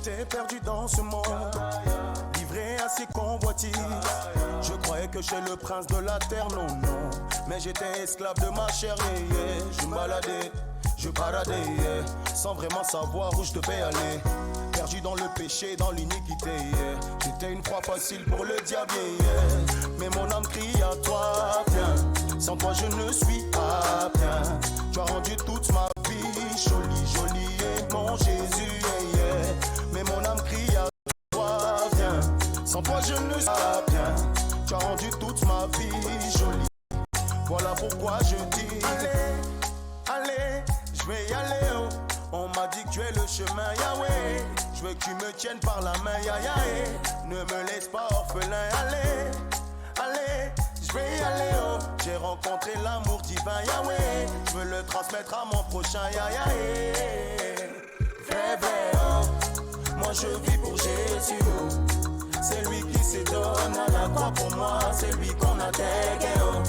J'étais perdu dans ce monde, livré à ses convoitises. Je croyais que j'étais le prince de la terre, non, non. Mais j'étais esclave de ma chair, yeah, yeah. Je baladais, yeah, sans vraiment savoir où je devais aller. Perdu dans le péché, dans l'iniquité, yeah. J'étais une proie facile pour le diable, yeah. Mais mon âme crie à toi, viens. Sans toi je ne suis pas bien. Tu as rendu toute ma vie jolie, jolie, et mon Jésus, yeah, yeah. Mais mon âme crie à toi, viens. Sans toi je ne suis pas bien. Tu as rendu toute ma vie jolie. Voilà pourquoi je dis, allez, je vais y aller, oh. On m'a dit que tu es le chemin, Yahweh. Je veux que tu me tiennes par la main, Yahweh. Ne me laisse pas orphelin, allez, je vais y aller, oh. J'ai rencontré l'amour divin, Yahweh. Je veux le transmettre à mon prochain, Yahweh. Vrai, vrai, oh. Moi je vis pour Jésus, oh. C'est lui qui se donne à la croix pour moi. C'est lui qu'on a tagué, oh.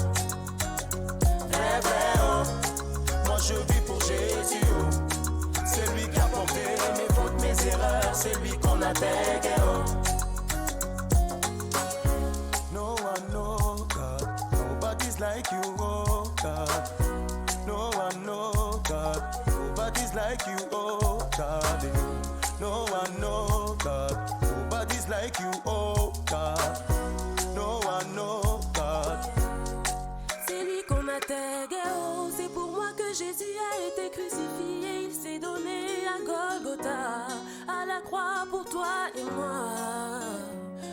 Vrai, vrai, oh. Moi je vis pour Jésus, oh. C'est lui qui a porté mes fautes, mes erreurs. C'est lui qu'on a tagué, oh. No one know God, nobody's like you, oh God. No one know God, nobody's like you, oh God. No one know God, nobody's like you, oh God. No one know God. C'est lui qu'on a tagué, oh. C'est pour moi que Jésus a été crucifié. Il s'est donné à Golgotha, à la croix pour toi et moi.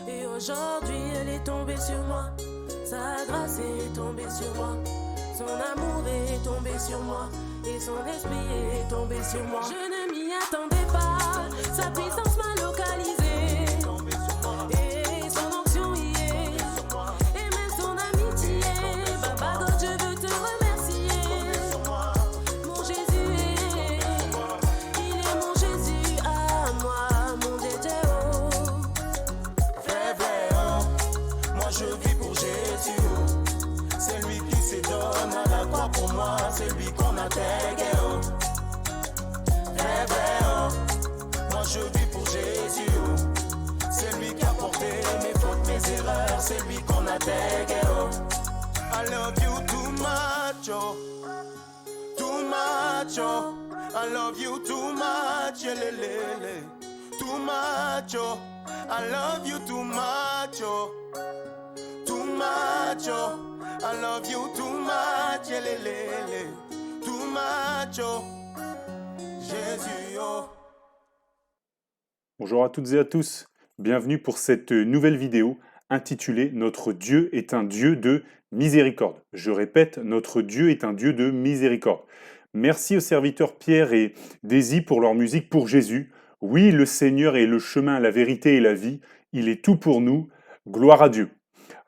Et aujourd'hui elle est tombée sur moi. Sa grâce est tombée sur moi. Son amour est tombé sur moi. Et son esprit est tombé sur moi. Je ne m'y attendais pas. Sa puissance m'a localisé. Et son onction y est. Et même son amitié. Papa God, je veux te remercier. Mon Jésus est. Il est mon Jésus à moi. Mon Jésus, oh. Vrai, vrai, oh. Moi je vis pour Jésus, oh. C'est lui qui se donne à la croix pour moi. C'est lui qu'on a tagué, oh. Vrai, vrai, oh. Moi je vis pour Jésus, oh. C'est lui qui a porté mes fautes, mes erreurs. C'est lui qu'on a tagué, oh. I love you too much, oh. Too much, oh. I love you too much, yeah, lele. Too much, oh. I love you too much, oh. Too much, oh. I love you too much, yeah, lele. Too much, oh. Jésus, oh. Bonjour à toutes et à tous, bienvenue pour cette nouvelle vidéo intitulée « Notre Dieu est un Dieu de miséricorde ». Je répète, notre Dieu est un Dieu de miséricorde. Merci aux serviteurs Pierre et Daisy pour leur musique pour Jésus. Oui, le Seigneur est le chemin, la vérité et la vie. Il est tout pour nous. Gloire à Dieu.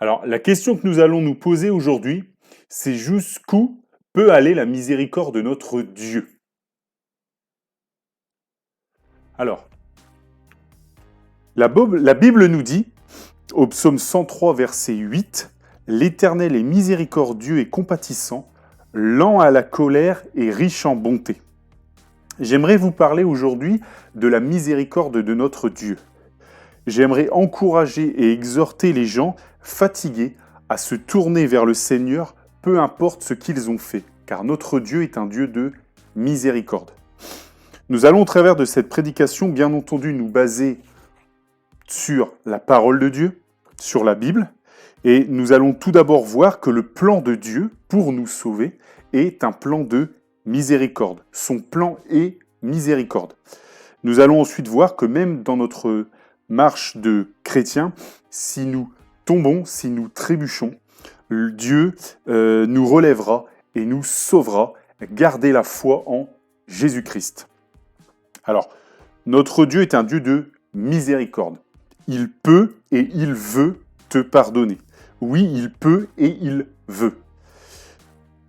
Alors, la question que nous allons nous poser aujourd'hui, c'est jusqu'où peut aller la miséricorde de notre Dieu? Alors, la Bible nous dit, au psaume 103, verset 8, « L'Éternel est miséricordieux et compatissant, lent à la colère et riche en bonté. » J'aimerais vous parler aujourd'hui de la miséricorde de notre Dieu. J'aimerais encourager et exhorter les gens fatigués à se tourner vers le Seigneur, peu importe ce qu'ils ont fait, car notre Dieu est un Dieu de miséricorde. Nous allons au travers de cette prédication, bien entendu, nous baser sur la parole de Dieu, sur la Bible, et nous allons tout d'abord voir que le plan de Dieu pour nous sauver est un plan de miséricorde. Son plan est miséricorde. Nous allons ensuite voir que même dans notre marche de chrétien, si nous tombons, si nous trébuchons, Dieu nous relèvera et nous sauvera. Gardez la foi en Jésus-Christ. Alors, notre Dieu est un Dieu de miséricorde. Il peut et il veut te pardonner. Oui, il peut et il veut.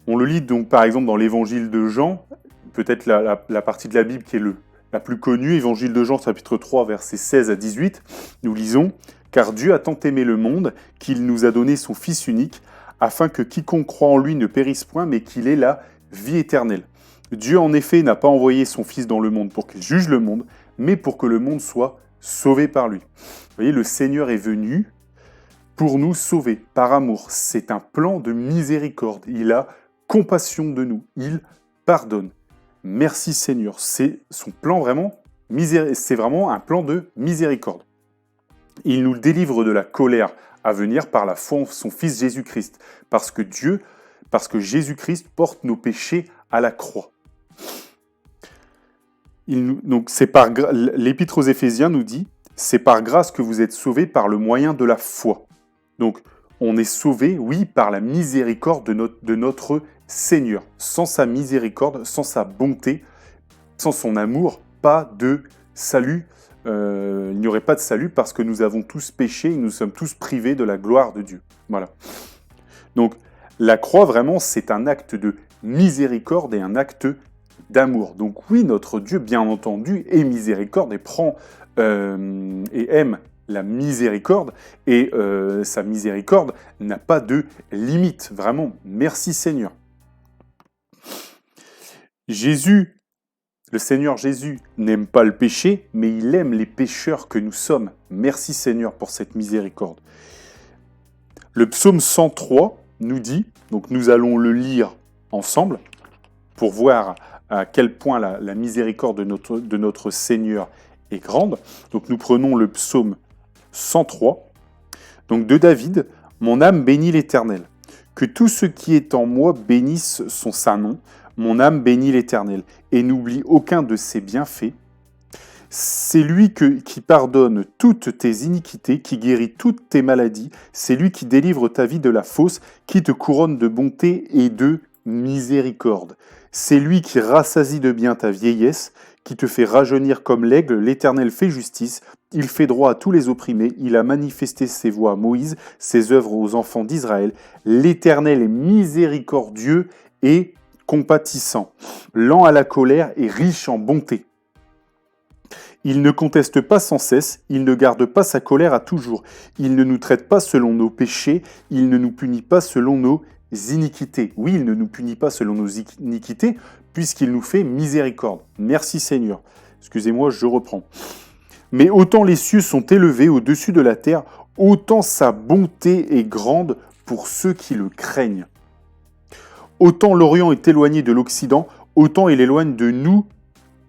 On le lit donc par exemple dans l'évangile de Jean, peut-être la partie de la Bible qui est la plus connue, évangile de Jean chapitre 3 versets 16 à 18, nous lisons « Car Dieu a tant aimé le monde qu'il nous a donné son Fils unique, afin que quiconque croit en lui ne périsse point, mais qu'il ait la vie éternelle. Dieu en effet n'a pas envoyé son Fils dans le monde pour qu'il juge le monde, mais pour que le monde soit sauvé par lui. Vous voyez, le Seigneur est venu pour nous sauver, par amour. C'est un plan de miséricorde. Il a compassion de nous. Il pardonne. Merci Seigneur. C'est son plan vraiment, c'est vraiment un plan de miséricorde. Il nous délivre de la colère à venir par la foi en son Fils Jésus-Christ, parce que Jésus-Christ porte nos péchés à la croix. Donc l'Épître aux Éphésiens nous dit, c'est par grâce que vous êtes sauvés par le moyen de la foi. Donc on est sauvé, oui, par la miséricorde de notre Seigneur. Sans sa miséricorde, sans sa bonté, sans son amour, pas de salut. Il n'y aurait pas de salut parce que nous avons tous péché et nous sommes tous privés de la gloire de Dieu. Voilà. Donc, la croix, vraiment, c'est un acte de miséricorde et un acte d'amour. Donc oui, notre Dieu, bien entendu, est miséricorde et et aime la miséricorde. Et sa miséricorde n'a pas de limite, vraiment. Merci Seigneur. Le Seigneur Jésus n'aime pas le péché, mais il aime les pécheurs que nous sommes. Merci Seigneur pour cette miséricorde. Le psaume 103 nous dit, donc nous allons le lire ensemble, pour voir à quel point la miséricorde de notre Seigneur est grande. Donc nous prenons le psaume 103, donc de David, « Mon âme bénit l'Éternel. Que tout ce qui est en moi bénisse son saint nom. Mon âme bénit l'Éternel et n'oublie aucun de ses bienfaits. C'est lui qui pardonne toutes tes iniquités, qui guérit toutes tes maladies. C'est lui qui délivre ta vie de la fausse, qui te couronne de bonté et de miséricorde. C'est lui qui rassasie de bien ta vieillesse, qui te fait rajeunir comme l'aigle. L'Éternel fait justice, il fait droit à tous les opprimés. Il a manifesté ses voies à Moïse, ses œuvres aux enfants d'Israël. L'Éternel est miséricordieux et compatissant, lent à la colère et riche en bonté. Il ne conteste pas sans cesse, il ne garde pas sa colère à toujours. Il ne nous traite pas selon nos péchés, il ne nous punit pas selon nos iniquités. Oui, il ne nous punit pas selon nos iniquités, puisqu'il nous fait miséricorde. Merci Seigneur. Excusez-moi, je reprends. Mais autant les cieux sont élevés au-dessus de la terre, autant sa bonté est grande pour ceux qui le craignent. Autant l'Orient est éloigné de l'Occident, autant il éloigne de nous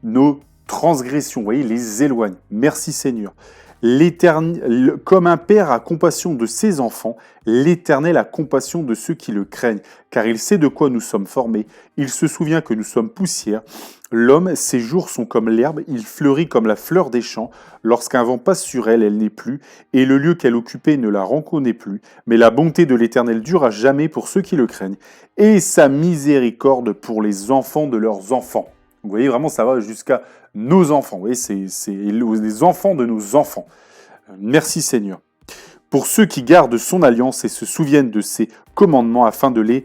nos transgressions. Vous voyez, il les éloigne. Merci Seigneur. Comme un père a compassion de ses enfants, l'Éternel a compassion de ceux qui le craignent, car il sait de quoi nous sommes formés. Il se souvient que nous sommes poussière. L'homme, ses jours sont comme l'herbe, il fleurit comme la fleur des champs. Lorsqu'un vent passe sur elle, elle n'est plus, et le lieu qu'elle occupait ne la reconnaît plus. Mais la bonté de l'Éternel dure à jamais pour ceux qui le craignent, et sa miséricorde pour les enfants de leurs enfants. Vous voyez, vraiment, ça va jusqu'à nos enfants. Vous voyez, c'est les enfants de nos enfants. Merci Seigneur. Pour ceux qui gardent son alliance et se souviennent de ses commandements afin de les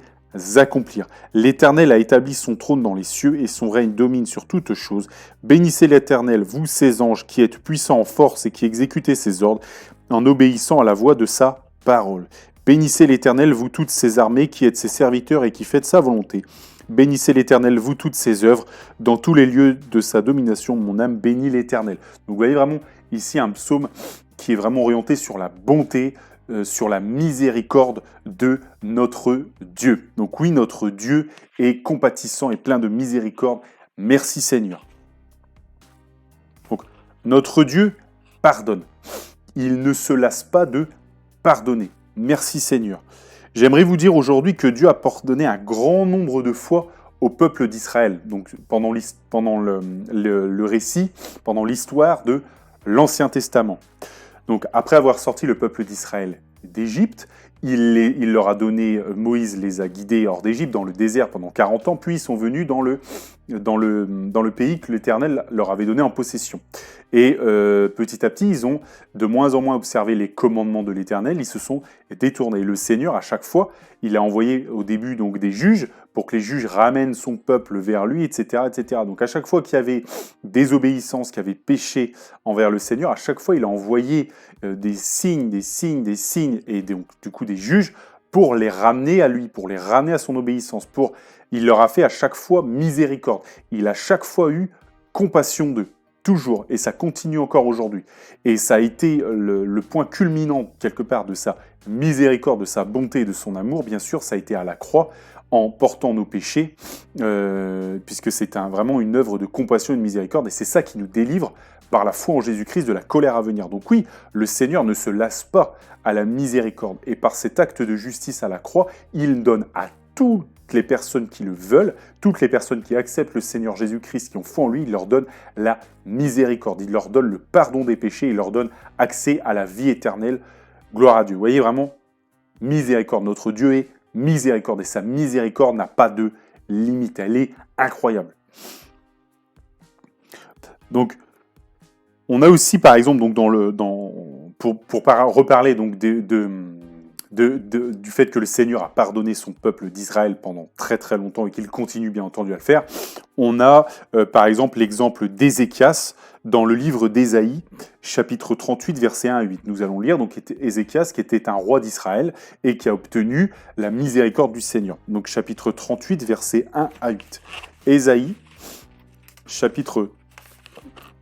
accomplir. L'Éternel a établi son trône dans les cieux et son règne domine sur toutes choses. Bénissez l'Éternel, vous ses anges qui êtes puissants en force et qui exécutez ses ordres en obéissant à la voix de sa parole. Bénissez l'Éternel, vous toutes ses armées qui êtes ses serviteurs et qui faites sa volonté. Bénissez l'Éternel, vous toutes ses œuvres, dans tous les lieux de sa domination, mon âme bénit l'Éternel. Donc vous voyez vraiment ici un psaume qui est vraiment orienté sur la bonté, sur la miséricorde de notre Dieu. Donc oui, notre Dieu est compatissant et plein de miséricorde. Merci Seigneur. Donc, notre Dieu pardonne. Il ne se lasse pas de pardonner. Merci Seigneur. J'aimerais vous dire aujourd'hui que Dieu a pardonné un grand nombre de fois au peuple d'Israël. Donc pendant le récit, pendant l'histoire de l'Ancien Testament. Donc après avoir sorti le peuple d'Israël d'Égypte, il leur a donné, Moïse les a guidés hors d'Égypte dans le désert pendant 40 ans, puis ils sont venus dans le pays que l'Éternel leur avait donné en possession. Et petit à petit, ils ont de moins en moins observé les commandements de l'Éternel, ils se sont détournés. Le Seigneur, à chaque fois, il a envoyé au début donc des juges pour que les juges ramènent son peuple vers lui, etc., etc. Donc à chaque fois qu'il y avait désobéissance, qu'il y avait péché envers le Seigneur, à chaque fois, il a envoyé des signes, et donc du coup des juges pour les ramener à lui, pour les ramener à son obéissance. Il leur a fait à chaque fois miséricorde. Il a chaque fois eu compassion d'eux. toujours, et ça continue encore aujourd'hui. Et ça a été le point culminant, quelque part, de sa miséricorde, de sa bonté, de son amour. Bien sûr, ça a été à la croix, en portant nos péchés, puisque c'est vraiment une œuvre de compassion et de miséricorde, et c'est ça qui nous délivre par la foi en Jésus-Christ de la colère à venir. Donc oui, le Seigneur ne se lasse pas à la miséricorde, et par cet acte de justice à la croix, il donne à toutes les personnes qui le veulent, toutes les personnes qui acceptent le Seigneur Jésus-Christ, qui ont foi en lui, il leur donne la miséricorde, il leur donne le pardon des péchés, il leur donne accès à la vie éternelle. Gloire à Dieu. Vous voyez vraiment, miséricorde. Notre Dieu est miséricorde, et sa miséricorde n'a pas de limite, elle est incroyable. Donc, on a aussi, par exemple, donc pour reparler donc du fait que le Seigneur a pardonné son peuple d'Israël pendant très très longtemps et qu'il continue bien entendu à le faire, on a par exemple l'exemple d'Ézéchias dans le livre d'Ésaïe, chapitre 38, versets 1 à 8. Nous allons lire donc Ézéchias qui était un roi d'Israël et qui a obtenu la miséricorde du Seigneur. Donc chapitre 38, versets 1 à 8. Ésaïe, chapitre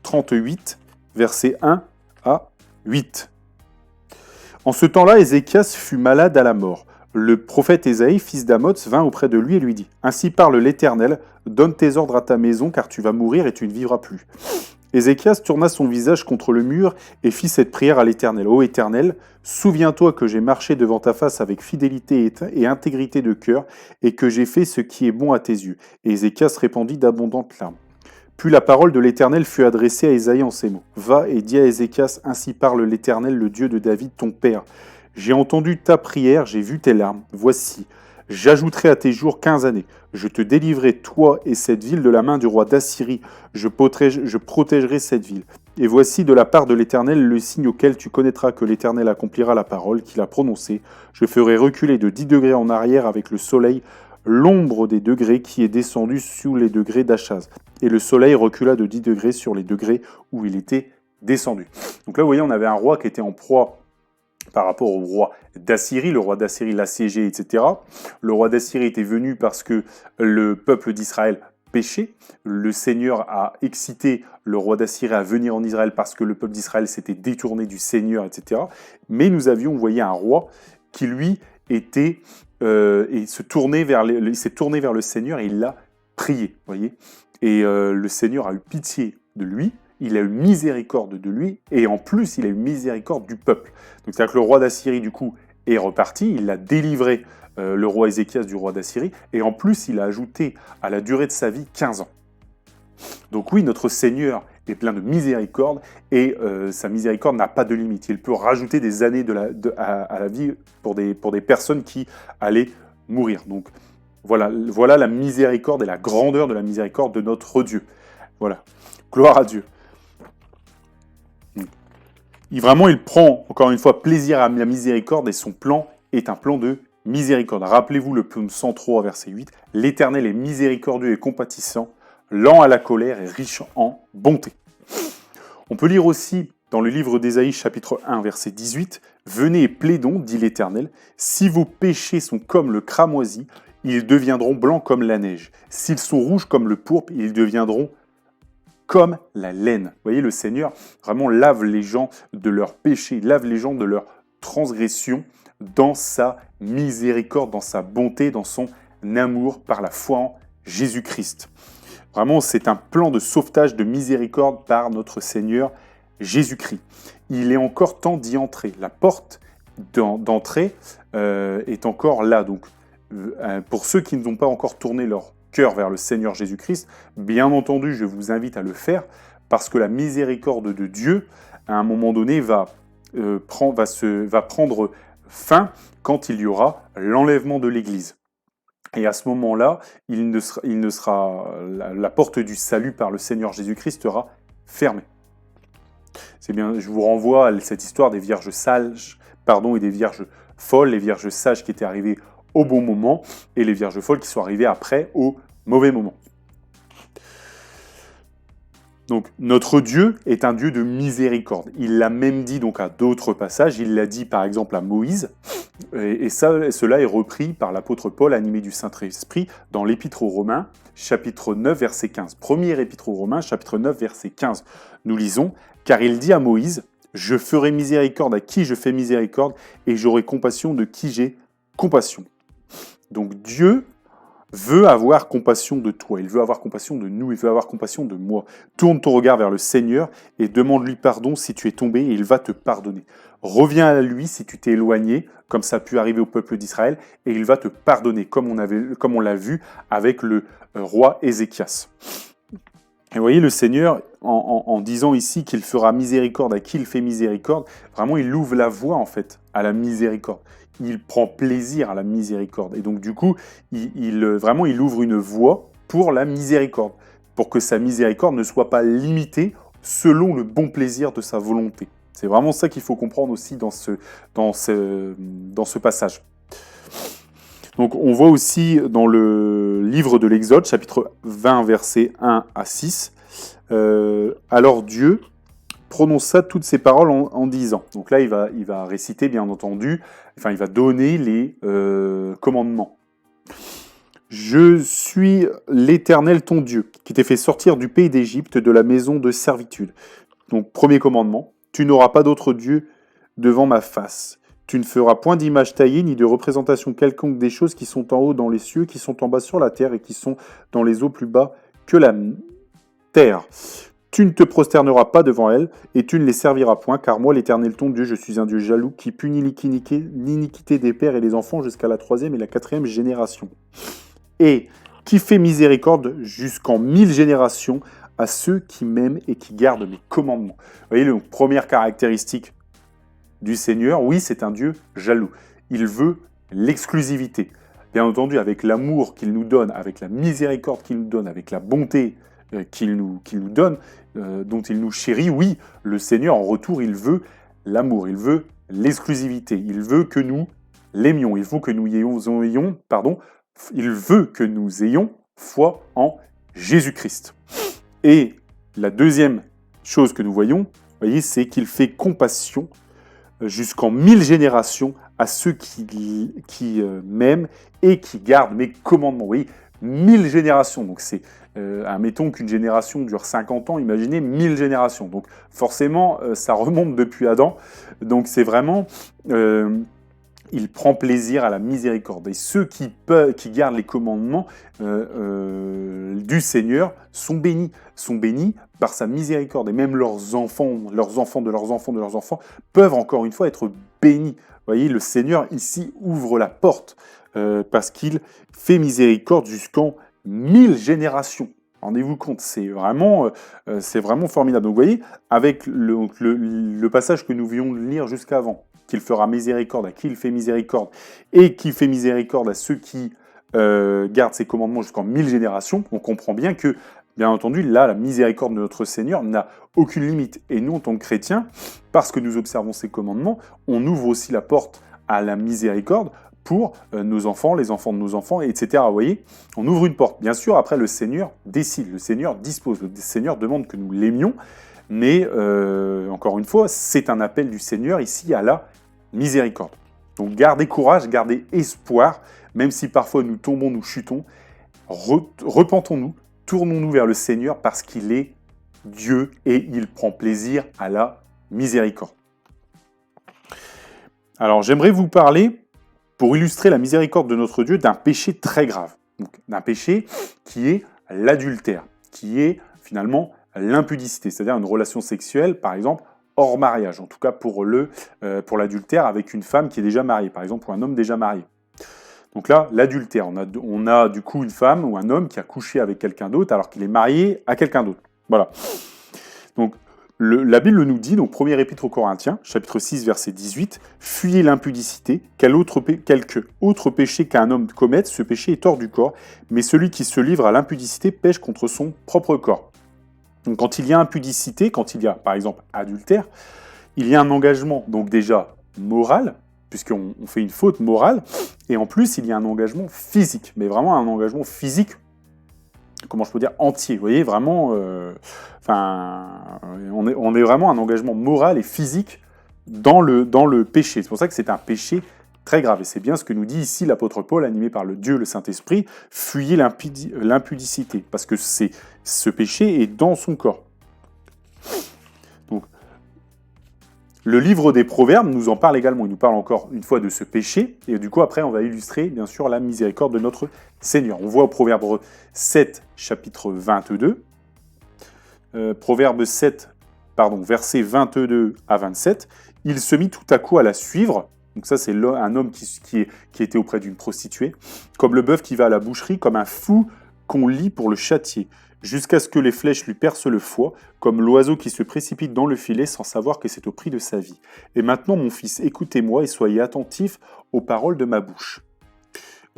38, versets 1 à 8. En ce temps-là, Ézéchias fut malade à la mort. Le prophète Ésaïe, fils d'Amoz, vint auprès de lui et lui dit « Ainsi parle l'Éternel, donne tes ordres à ta maison, car tu vas mourir et tu ne vivras plus. » Ézéchias tourna son visage contre le mur et fit cette prière à l'Éternel. « Ô Éternel, souviens-toi que j'ai marché devant ta face avec fidélité et intégrité de cœur, et que j'ai fait ce qui est bon à tes yeux. » Et Ézéchias répandit d'abondantes larmes. Puis la parole de l'Éternel fut adressée à Ésaïe en ces mots. « Va et dis à Ézéchias, ainsi parle l'Éternel, le Dieu de David, ton père. J'ai entendu ta prière, j'ai vu tes larmes. Voici, j'ajouterai à tes jours 15 années. Je te délivrerai, toi et cette ville, de la main du roi d'Assyrie. Je protégerai cette ville. Et voici de la part de l'Éternel le signe auquel tu connaîtras que l'Éternel accomplira la parole qu'il a prononcée. Je ferai reculer de 10 degrés en arrière avec le soleil l'ombre des degrés qui est descendue sous les degrés d'Achaz. Et le soleil recula de 10 degrés sur les degrés où il était descendu. » Donc là, vous voyez, on avait un roi qui était en proie par rapport au roi d'Assyrie. Le roi d'Assyrie l'assiégeait, etc. Le roi d'Assyrie était venu parce que le peuple d'Israël péchait. Le Seigneur a excité le roi d'Assyrie à venir en Israël parce que le peuple d'Israël s'était détourné du Seigneur, etc. Mais nous avions, vous voyez, un roi qui, lui, était... il s'est tourné vers le Seigneur et il l'a prié, voyez. Et le Seigneur a eu pitié de lui, il a eu miséricorde de lui, et en plus, il a eu miséricorde du peuple. Donc, c'est-à-dire que le roi d'Assyrie, du coup, est reparti, il a délivré le roi Ézéchias du roi d'Assyrie, et en plus, il a ajouté à la durée de sa vie 15 ans. Donc oui, notre Seigneur est plein de miséricorde, et sa miséricorde n'a pas de limite. Il peut rajouter des années à la vie pour des personnes qui allaient mourir. Donc voilà la miséricorde et la grandeur de la miséricorde de notre Dieu. Voilà, gloire à Dieu. Il prend, encore une fois, plaisir à la miséricorde, et son plan est un plan de miséricorde. Rappelez-vous le psaume 103, verset 8. « L'Éternel est miséricordieux et compatissant, lent à la colère et riche en bonté. » On peut lire aussi dans le livre d'Ésaïe, chapitre 1, verset 18, « Venez et plaidons, dit l'Éternel, si vos péchés sont comme le cramoisi, ils deviendront blancs comme la neige. S'ils sont rouges comme le pourpre, ils deviendront comme la laine. » Vous voyez, le Seigneur vraiment lave les gens de leurs péchés, lave les gens de leurs transgressions dans sa miséricorde, dans sa bonté, dans son amour par la foi en Jésus-Christ. Vraiment, c'est un plan de sauvetage, de miséricorde par notre Seigneur Jésus-Christ. Il est encore temps d'y entrer. La porte d'entrée est encore là. Donc, pour ceux qui n'ont pas encore tourné leur cœur vers le Seigneur Jésus-Christ, bien entendu, je vous invite à le faire, parce que la miséricorde de Dieu, à un moment donné, va prendre fin quand il y aura l'enlèvement de l'Église. Et à ce moment-là, la porte du salut par le Seigneur Jésus-Christ sera fermée. C'est bien, je vous renvoie à cette histoire des vierges sages, et des vierges folles, les vierges sages qui étaient arrivées au bon moment, et les vierges folles qui sont arrivées après au mauvais moment. Donc notre Dieu est un Dieu de miséricorde. Il l'a même dit donc à d'autres passages. Il l'a dit par exemple à Moïse. Et cela est repris par l'apôtre Paul, animé du Saint-Esprit, dans l'Épître aux Romains, chapitre 9, verset 15. Première Épître aux Romains, chapitre 9, verset 15. Nous lisons « Car il dit à Moïse, je ferai miséricorde à qui je fais miséricorde, et j'aurai compassion de qui j'ai compassion. » Donc Dieu veut avoir compassion de toi, il veut avoir compassion de nous, il veut avoir compassion de moi. Tourne ton regard vers le Seigneur et demande-lui pardon si tu es tombé et il va te pardonner. Reviens à lui si tu t'es éloigné, comme ça a pu arriver au peuple d'Israël, et il va te pardonner, comme on l'a vu avec le roi Ézéchias. Et vous voyez, le Seigneur, en disant ici qu'il fera miséricorde à qui il fait miséricorde, vraiment il ouvre la voie en fait à la miséricorde. Il prend plaisir à la miséricorde. Et donc du coup, il ouvre une voie pour la miséricorde, pour que sa miséricorde ne soit pas limitée selon le bon plaisir de sa volonté. C'est vraiment ça qu'il faut comprendre aussi dans ce passage. Donc on voit aussi dans le livre de l'Exode, chapitre 20, versets 1 à 6, alors Dieu prononça toutes ces paroles en disant. Donc là, il va réciter, bien entendu, il va donner les commandements. Je suis l'Éternel ton Dieu, qui t'ai fait sortir du pays d'Égypte, de la maison de servitude. Donc, premier commandement, tu n'auras pas d'autre Dieu devant ma face. Tu ne feras point d'image taillée, ni de représentation quelconque des choses qui sont en haut dans les cieux, qui sont en bas sur la terre, et qui sont dans les eaux plus bas que la terre. Tu ne te prosterneras pas devant elles, et tu ne les serviras point, car moi, l'Éternel ton Dieu, je suis un Dieu jaloux, qui punit l'iniquité des pères et des enfants jusqu'à la 3e et la 4e génération. Et qui fait miséricorde jusqu'en 1000 générations à ceux qui m'aiment et qui gardent mes commandements. Vous voyez, la première caractéristique du Seigneur, oui, c'est un Dieu jaloux. Il veut l'exclusivité. Bien entendu, avec l'amour qu'il nous donne, avec la miséricorde qu'il nous donne, avec la bonté qu'il nous donne, dont il nous chérit, oui, le Seigneur, en retour, il veut l'amour, il veut l'exclusivité, il veut que nous l'aimions, il veut que nous ayons foi en Jésus-Christ. Et la deuxième chose que nous voyons, vous voyez, c'est qu'il fait compassion jusqu'en 1000 générations à ceux qui m'aiment et qui gardent mes commandements. Vous voyez, 1000 générations, donc c'est, admettons qu'une génération dure 50 ans, imaginez 1000 générations. Donc forcément, ça remonte depuis Adam. Donc c'est vraiment, il prend plaisir à la miséricorde. Et ceux qui gardent les commandements du Seigneur sont bénis par sa miséricorde. Et même leurs enfants peuvent encore une fois être bénis. Vous voyez, le Seigneur ici ouvre la porte parce qu'il fait miséricorde jusqu'en 1000 générations. Rendez-vous compte, c'est vraiment formidable. Donc vous voyez, avec le passage que nous venons de lire jusqu'avant, qu'il fera miséricorde à qui il fait miséricorde, et qui fait miséricorde à ceux qui gardent ses commandements jusqu'en 1000 générations, on comprend bien que, bien entendu, là, la miséricorde de notre Seigneur n'a aucune limite. Et nous, en tant que chrétiens, parce que nous observons ses commandements, on ouvre aussi la porte à la miséricorde pour nos enfants, les enfants de nos enfants, etc. Vous voyez, on ouvre une porte. Bien sûr, après, le Seigneur décide, le Seigneur dispose, le Seigneur demande que nous l'aimions, mais encore une fois, c'est un appel du Seigneur ici à la miséricorde. Donc gardez courage, gardez espoir, même si parfois nous tombons, nous chutons, repentons-nous, tournons-nous vers le Seigneur parce qu'il est Dieu et il prend plaisir à la miséricorde. Alors j'aimerais vous parler, pour illustrer la miséricorde de notre Dieu, d'un péché très grave. Donc, d'un péché qui est l'adultère, qui est finalement l'impudicité, c'est-à-dire une relation sexuelle, par exemple, hors mariage, en tout cas pour l'adultère avec une femme qui est déjà mariée, par exemple, ou un homme déjà marié. Donc là, l'adultère, on a du coup une femme ou un homme qui a couché avec quelqu'un d'autre alors qu'il est marié à quelqu'un d'autre. Voilà. Donc, la Bible nous dit, donc 1er Épître aux Corinthiens, chapitre 6, verset 18, « Fuyez l'impudicité, quelque autre péché qu'un homme commette, ce péché est hors du corps, mais celui qui se livre à l'impudicité pêche contre son propre corps. » Donc quand il y a impudicité, quand il y a par exemple adultère, il y a un engagement donc déjà moral, puisqu'on fait une faute morale, et en plus il y a un engagement physique, mais vraiment un engagement physique comment je peux dire, entier. Vous voyez, vraiment, on est vraiment un engagement moral et physique dans le péché. C'est pour ça que c'est un péché très grave. Et c'est bien ce que nous dit ici l'apôtre Paul, animé par le Dieu, le Saint-Esprit, fuyez l'impudicité, parce que ce péché est dans son corps. Donc, le livre des Proverbes nous en parle également. Il nous parle encore une fois de ce péché. Et du coup, après, on va illustrer, bien sûr, la miséricorde de notre Seigneur. On voit au Proverbe 7, chapitre 22. Proverbe 7, versets 22 à 27. Il se mit tout à coup à la suivre. Donc ça, c'est un homme qui était auprès d'une prostituée. Comme le bœuf qui va à la boucherie, comme un fou qu'on lie pour le châtier, jusqu'à ce que les flèches lui percent le foie, comme l'oiseau qui se précipite dans le filet sans savoir que c'est au prix de sa vie. Et maintenant, mon fils, écoutez-moi et soyez attentifs aux paroles de ma bouche.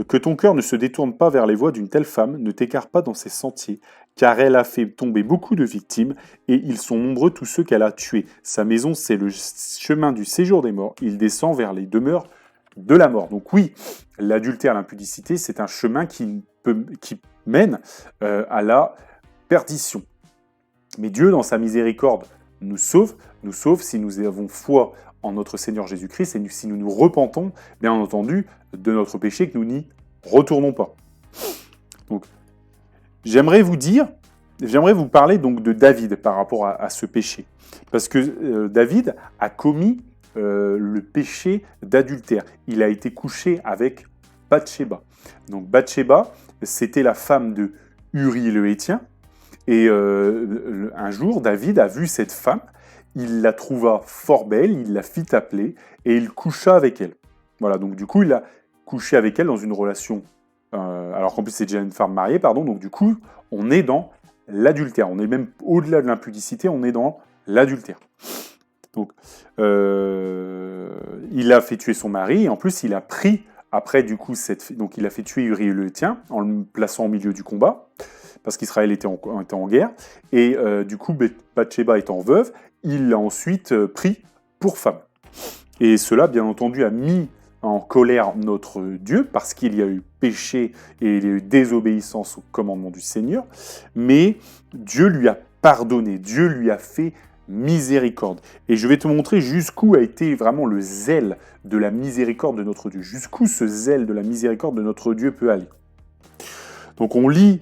Que ton cœur ne se détourne pas vers les voies d'une telle femme, ne t'écarte pas dans ses sentiers, car elle a fait tomber beaucoup de victimes, et ils sont nombreux tous ceux qu'elle a tués. Sa maison, c'est le chemin du séjour des morts, il descend vers les demeures de la mort. Donc oui, l'adultère, l'impudicité, c'est un chemin qui mène à la perdition. Mais Dieu, dans sa miséricorde, nous sauve si nous avons foi en notre Seigneur Jésus-Christ et si nous nous repentons, bien entendu, de notre péché, que nous n'y retournons pas. Donc, j'aimerais vous parler donc de David par rapport à ce péché. Parce que David a commis le péché d'adultère. Il a été couché avec Bathsheba. Donc Bathsheba, c'était la femme de Uri le Héthien. Et un jour, David a vu cette femme, il la trouva fort belle, il la fit appeler et il coucha avec elle. Voilà, donc du coup, il a couché avec elle dans une relation, alors qu'en plus c'est déjà une femme mariée, donc du coup, on est dans l'adultère. On est même au-delà de l'impudicité, on est dans l'adultère. Donc, il a fait tuer son mari et en plus, il a pris, après du coup, donc il a fait tuer Uri le Héthien en le plaçant au milieu du combat, parce qu'Israël était en guerre, et du coup, Bathsheba étant veuve, il l'a ensuite pris pour femme. Et cela, bien entendu, a mis en colère notre Dieu, parce qu'il y a eu péché et il y a eu désobéissance au commandement du Seigneur, mais Dieu lui a pardonné, Dieu lui a fait miséricorde. Et je vais te montrer jusqu'où a été vraiment le zèle de la miséricorde de notre Dieu, jusqu'où ce zèle de la miséricorde de notre Dieu peut aller. Donc on lit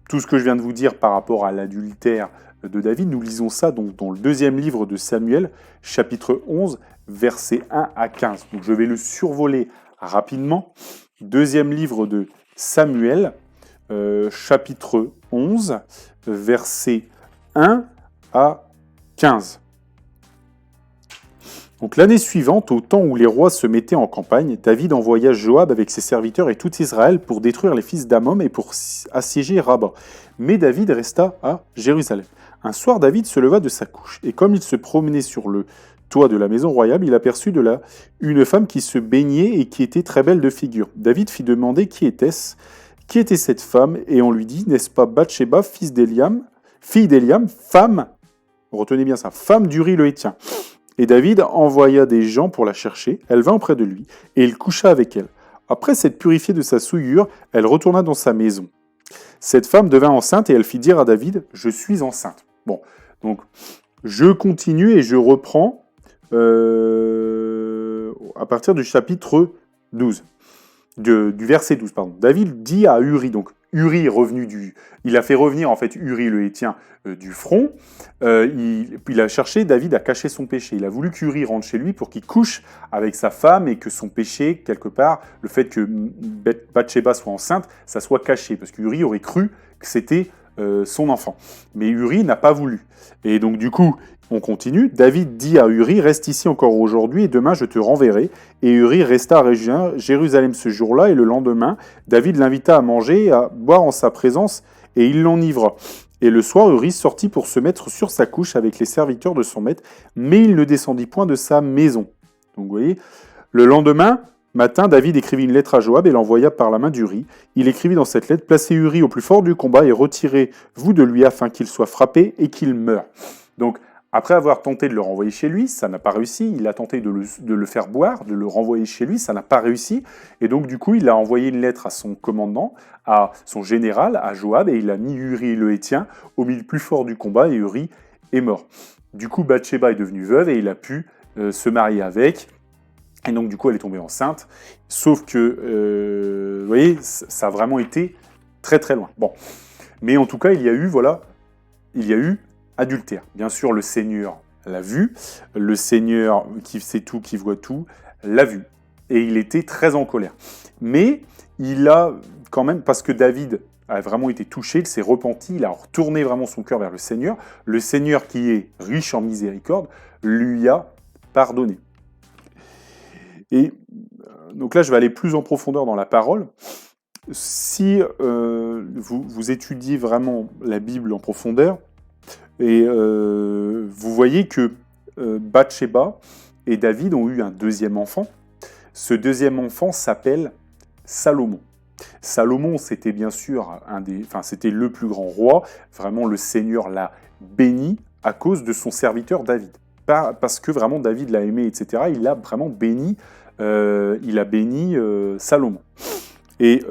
tout ce que je viens de vous dire par rapport à l'adultère de David, nous lisons ça donc dans le deuxième livre de Samuel, chapitre 11, versets 1 à 15. Donc je vais le survoler rapidement. Deuxième livre de Samuel, chapitre 11, versets 1 à 15. Donc l'année suivante, au temps où les rois se mettaient en campagne, David envoya Joab avec ses serviteurs et tout Israël pour détruire les fils d'Ammon et pour assiéger Rabba. Mais David resta à Jérusalem. Un soir, David se leva de sa couche, et comme il se promenait sur le toit de la maison royale, il aperçut une femme qui se baignait et qui était très belle de figure. David fit demander qui était-ce, qui était cette femme, et on lui dit, n'est-ce pas Bathsheba, fille d'Éliam, femme, retenez bien ça, femme d'Uri le Héthien. Et David envoya des gens pour la chercher, elle vint auprès de lui, et il coucha avec elle. Après s'être purifiée de sa souillure, elle retourna dans sa maison. Cette femme devint enceinte et elle fit dire à David, « Je suis enceinte ». Bon, donc je continue et je reprends à partir du chapitre 12, du verset 12, pardon. David dit à Uri, donc Uri est revenu il a fait revenir en fait Uri le Héthien du front. Il a cherché David à cacher son péché. Il a voulu qu'Uri rentre chez lui pour qu'il couche avec sa femme et que son péché, quelque part, le fait que Bathsheba soit enceinte, ça soit caché, parce qu'Uri aurait cru que c'était son enfant. Mais Uri n'a pas voulu. Et donc du coup, on continue. David dit à Uri, reste ici encore aujourd'hui et demain je te renverrai. Et Uri resta à Jérusalem ce jour-là et le lendemain, David l'invita à manger et à boire en sa présence et il l'enivra. Et le soir, Uri sortit pour se mettre sur sa couche avec les serviteurs de son maître, mais il ne descendit point de sa maison. Donc vous voyez, le lendemain matin, David écrivit une lettre à Joab et l'envoya par la main d'Uri. Il écrivit dans cette lettre, placez Uri au plus fort du combat et retirez-vous de lui afin qu'il soit frappé et qu'il meure. Donc, Après avoir tenté de le renvoyer chez lui, ça n'a pas réussi. Il a tenté de le faire boire, de le renvoyer chez lui, ça n'a pas réussi. Et donc, du coup, il a envoyé une lettre à son commandant, à son général, à Joab, et il a mis Uri le Hétien au milieu plus fort du combat, et Uri est mort. Du coup, Bathsheba est devenue veuve, et il a pu se marier avec. Et donc, du coup, elle est tombée enceinte. Sauf que, vous voyez, ça a vraiment été très, très loin. Bon. Mais en tout cas, il y a eu adultère. Bien sûr, le Seigneur l'a vu. Le Seigneur qui sait tout, qui voit tout, l'a vu. Et il était très en colère. Mais il a quand même, parce que David a vraiment été touché, il s'est repenti, il a retourné vraiment son cœur vers le Seigneur. Le Seigneur, qui est riche en miséricorde, lui a pardonné. Et donc là, je vais aller plus en profondeur dans la parole. Si vous étudiez vraiment la Bible en profondeur, et vous voyez que Bathsheba et David ont eu un deuxième enfant. Ce deuxième enfant s'appelle Salomon. Salomon, c'était bien sûr c'était le plus grand roi. Vraiment, le Seigneur l'a béni à cause de son serviteur David. Pas parce que vraiment David l'a aimé, etc. Il l'a vraiment béni. Il a béni Salomon. Et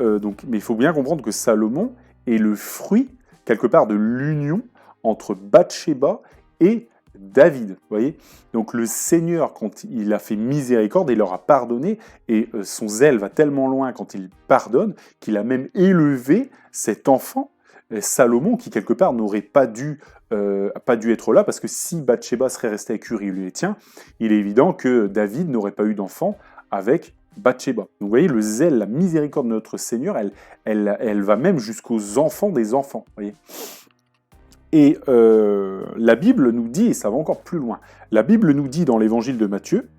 mais il faut bien comprendre que Salomon est le fruit quelque part de l'union entre Bathsheba et David, vous voyez. Donc le Seigneur, quand il a fait miséricorde, il leur a pardonné, et son zèle va tellement loin quand il pardonne, qu'il a même élevé cet enfant, Salomon, qui quelque part n'aurait pas dû être là, parce que si Bathsheba serait restée avec Uri le Hétien, il est évident que David n'aurait pas eu d'enfant avec Bathsheba. Donc vous voyez, le zèle, la miséricorde de notre Seigneur, elle va même jusqu'aux enfants des enfants, vous voyez. Et la Bible nous dit, et ça va encore plus loin, la Bible nous dit dans l'évangile de Matthieu,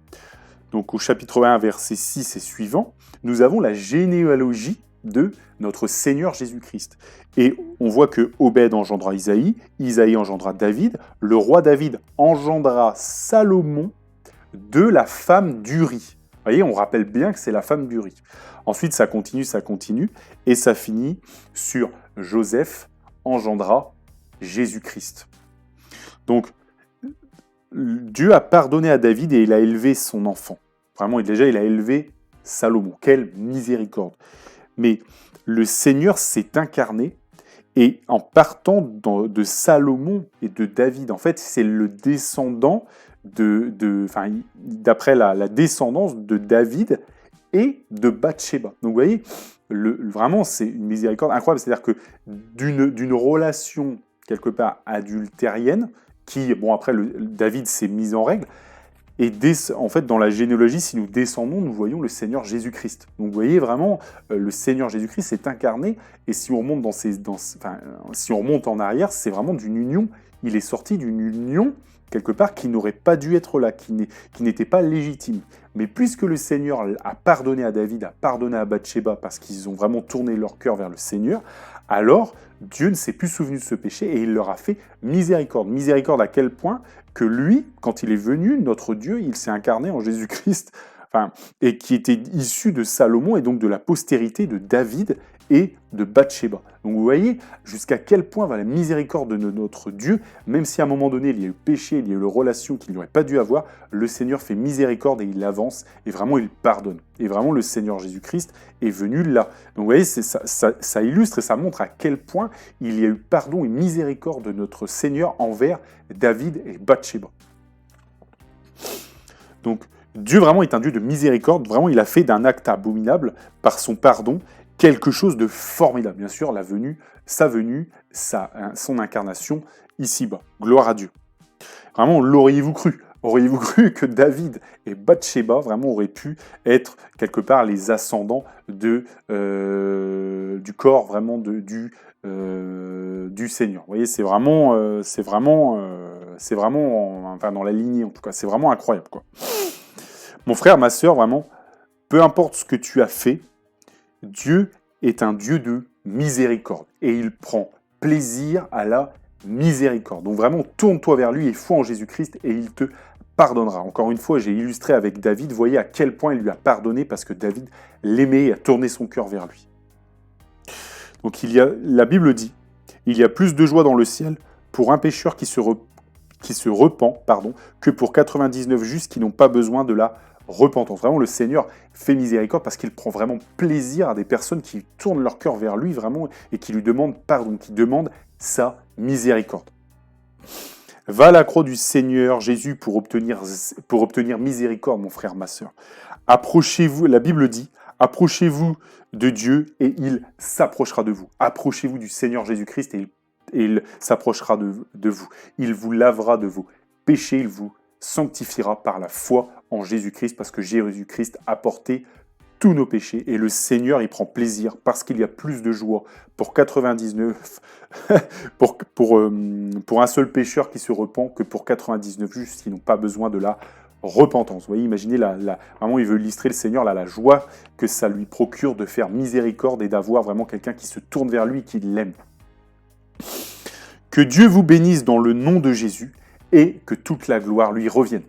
donc au chapitre 1, verset 6 et suivant, nous avons la généalogie de notre Seigneur Jésus-Christ. Et on voit que Obed engendra Isaïe, Isaïe engendra David, le roi David engendra Salomon de la femme d'Uri. Vous voyez, on rappelle bien que c'est la femme d'Uri. Ensuite, ça continue, et ça finit sur Joseph engendra Jésus-Christ. Donc, Dieu a pardonné à David et il a élevé son enfant. Vraiment, déjà, il a élevé Salomon. Quelle miséricorde. Mais le Seigneur s'est incarné, et en partant de Salomon et de David, en fait, c'est le descendant d'après la descendance de David et de Bathsheba. Donc, vous voyez, vraiment, c'est une miséricorde incroyable. C'est-à-dire que d'une relation quelque part adultérienne, qui, bon, après, David s'est mis en règle, et en fait, dans la généalogie, si nous descendons, nous voyons le Seigneur Jésus-Christ. Donc, vous voyez, vraiment, le Seigneur Jésus-Christ s'est incarné, et si on remonte si on remonte en arrière, c'est vraiment d'une union, il est sorti d'une union, quelque part, qui n'aurait pas dû être là, qui n'était pas légitime. Mais puisque le Seigneur a pardonné à David, a pardonné à Bathsheba, parce qu'ils ont vraiment tourné leur cœur vers le Seigneur, alors Dieu ne s'est plus souvenu de ce péché et il leur a fait miséricorde. Miséricorde à quel point que lui, quand il est venu, notre Dieu, il s'est incarné en Jésus-Christ, et qui était issu de Salomon et donc de la postérité de David et de Bathsheba. Donc vous voyez jusqu'à quel point va la miséricorde de notre Dieu, même si à un moment donné il y a eu péché, il y a eu une relation qu'il n'aurait pas dû avoir, le Seigneur fait miséricorde et il avance, et vraiment il pardonne. Et vraiment le Seigneur Jésus-Christ est venu là. Donc vous voyez, ça illustre et ça montre à quel point il y a eu pardon et miséricorde de notre Seigneur envers David et Bathsheba. Donc Dieu vraiment est un Dieu de miséricorde, vraiment il a fait d'un acte abominable, par son pardon, quelque chose de formidable. Bien sûr, sa venue, son incarnation ici-bas. Gloire à Dieu. Vraiment, l'auriez-vous cru ? Auriez-vous cru que David et Bathsheba vraiment auraient pu être quelque part les ascendants du corps vraiment du Seigneur. Vous voyez, c'est vraiment dans la lignée en tout cas. C'est vraiment incroyable, quoi. Mon frère, ma sœur, vraiment, peu importe ce que tu as fait, Dieu est un Dieu de miséricorde et il prend plaisir à la miséricorde. Donc vraiment, tourne-toi vers lui et foi en Jésus-Christ et il te pardonnera. Encore une fois, j'ai illustré avec David, voyez à quel point il lui a pardonné parce que David l'aimait et a tourné son cœur vers lui. Donc la Bible dit, il y a plus de joie dans le ciel pour un pécheur qui repent, que pour 99 justes qui n'ont pas besoin de la repentance. Vraiment, le Seigneur fait miséricorde parce qu'il prend vraiment plaisir à des personnes qui tournent leur cœur vers lui vraiment et qui lui demandent pardon, qui demandent sa miséricorde. Va à la croix du Seigneur Jésus pour obtenir miséricorde, mon frère, ma sœur. Approchez-vous, la Bible dit, approchez-vous de Dieu et il s'approchera de vous. Approchez-vous du Seigneur Jésus-Christ et il s'approchera de vous. Il vous lavera de vos péchés, il vous sanctifiera par la foi en Jésus-Christ, parce que Jésus-Christ a porté tous nos péchés. Et le Seigneur, il prend plaisir, parce qu'il y a plus de joie pour 99, pour un seul pécheur qui se repent, que pour 99 justes qui n'ont pas besoin de la repentance. Vous voyez, imaginez, vraiment, il veut illustrer le Seigneur, la joie que ça lui procure de faire miséricorde et d'avoir vraiment quelqu'un qui se tourne vers lui, qui l'aime. Que Dieu vous bénisse dans le nom de Jésus et que toute la gloire lui revienne.